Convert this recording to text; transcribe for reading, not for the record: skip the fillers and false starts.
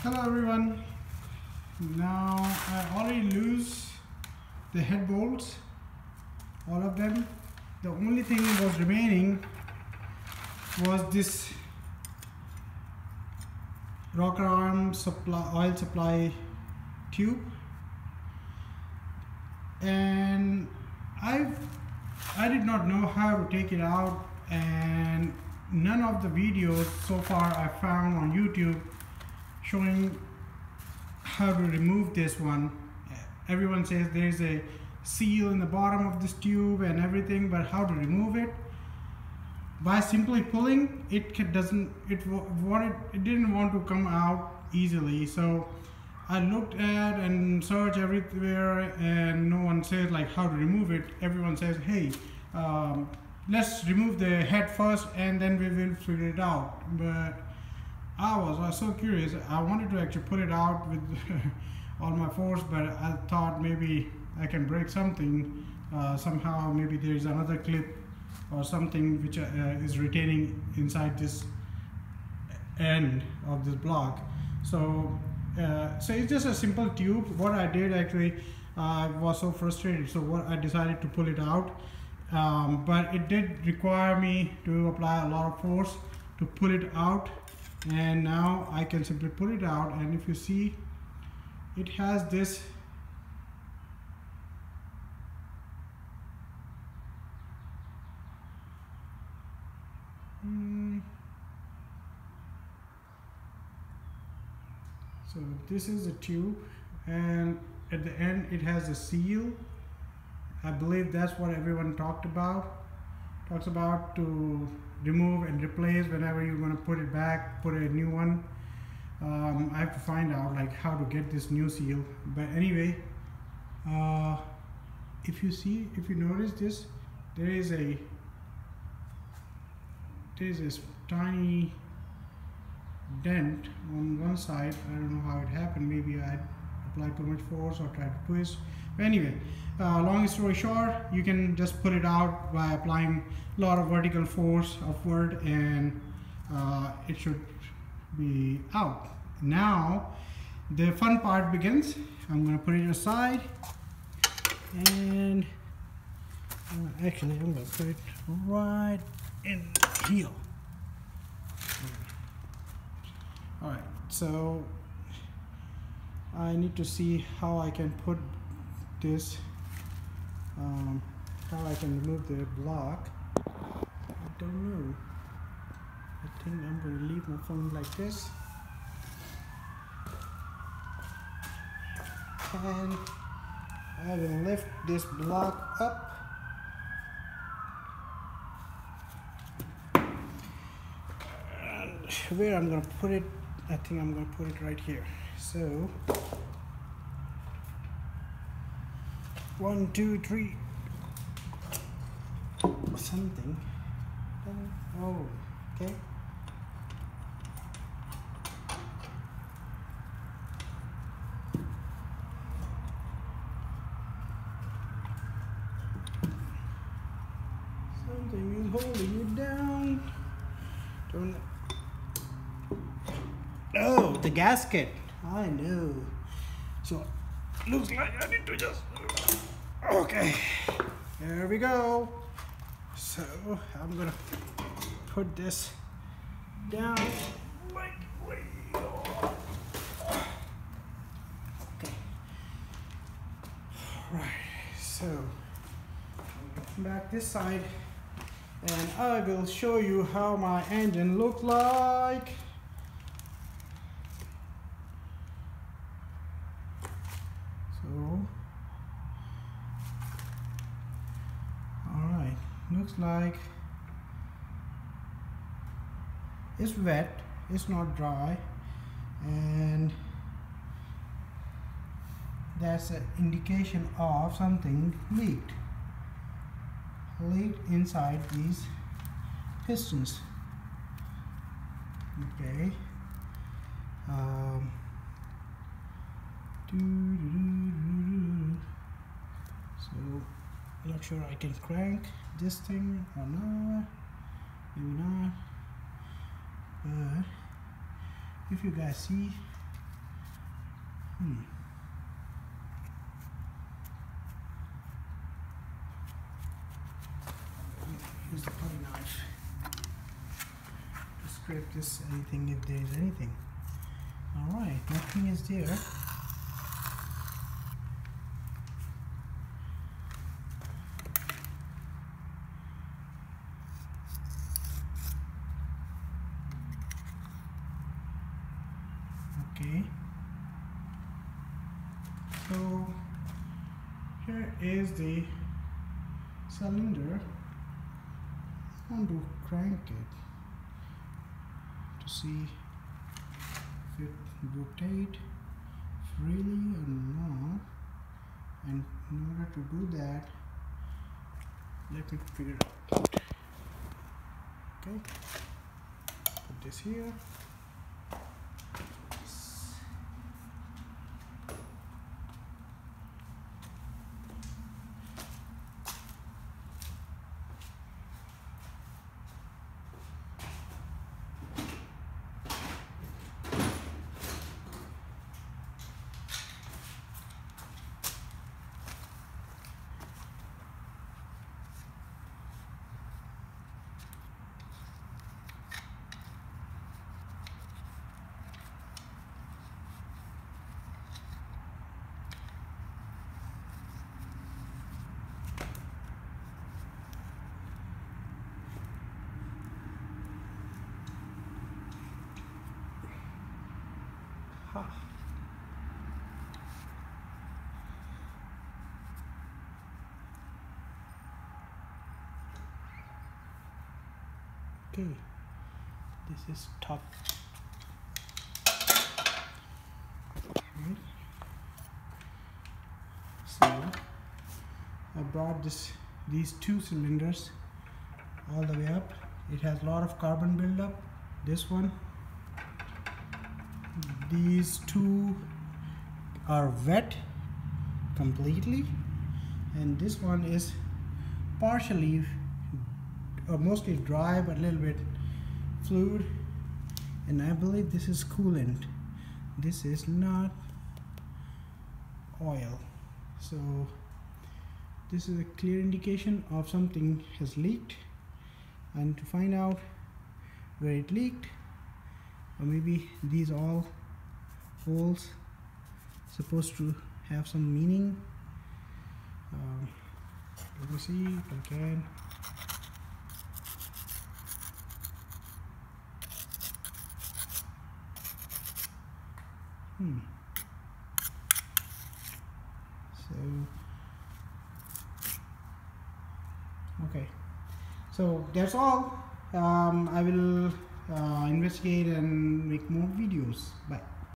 Hello everyone. Now I already lose the head bolts, all of them. The only thing that was remaining was this rocker arm oil supply tube, and I did not know how to take it out, and none of the videos so far I found on YouTube showing how to remove this one. Everyone says there's a seal in the bottom of this tube and everything, but how to remove it? By simply pulling it, it didn't want to come out easily. So I looked at and searched everywhere, and no one says like how to remove it. Everyone says, hey, let's remove the head first and then we will figure it out. But I was so curious. I wanted to actually put it out with all my force, but I thought maybe I can break something somehow. Maybe there is another clip or something which is retaining inside this end of this block. So it's just a simple tube. What I did actually, I was so frustrated, so what I decided to pull it out, but it did require me to apply a lot of force to pull it out. And now I can simply pull it out, and if you see, it has this so this is the tube, and at the end it has a seal. I believe that's what everyone talks about to remove and replace whenever you're going to put it back, put a new one. I have to find out like how to get this new seal, but anyway, if you notice this, there is this tiny dent on one side. I don't know how it happened. Maybe I applied too much force or tried to twist. But anyway, long story short, you can just put it out by applying a lot of vertical force upward, and it should be out. Now the fun part begins. I'm going to put it aside, and actually I'm going to put it right in here. Alright, so I need to see how I can put this, how I can remove the block. I don't know. I think I'm going to leave my phone like this, and I will lift this block up. And where I'm going to put it, I think I'm going to put it right here. So 1, 2, 3 something. Oh, okay. Something is holding you down. Don't. Oh, the gasket. I know. So looks like I need to just. Okay, there we go. So I'm gonna put this down like way. Okay. Right. So come back this side, and I will show you how my engine looks like. So alright, looks like it's wet, it's not dry, and that's an indication of something leaked inside these pistons. Okay. So not sure I can crank this thing or not, maybe not, but if you guys see, Use the putty knife to scrape this, anything, if there is anything. Alright, nothing is there. Okay, so here is the cylinder. I want to crank it to see if it rotates freely or not, and in order to do that, let me figure it out. Okay, put this here. Okay, this is top. Okay. So I brought these two cylinders all the way up. It has a lot of carbon buildup. This one, these two are wet completely, and this one is partially or mostly dry but a little bit fluid, and I believe this is coolant. This is not oil, so this is a clear indication of something has leaked. And to find out where it leaked, or maybe these all holes supposed to have some meaning. Let me see if I can. So okay, so that's all. I will investigate and make more videos. Bye.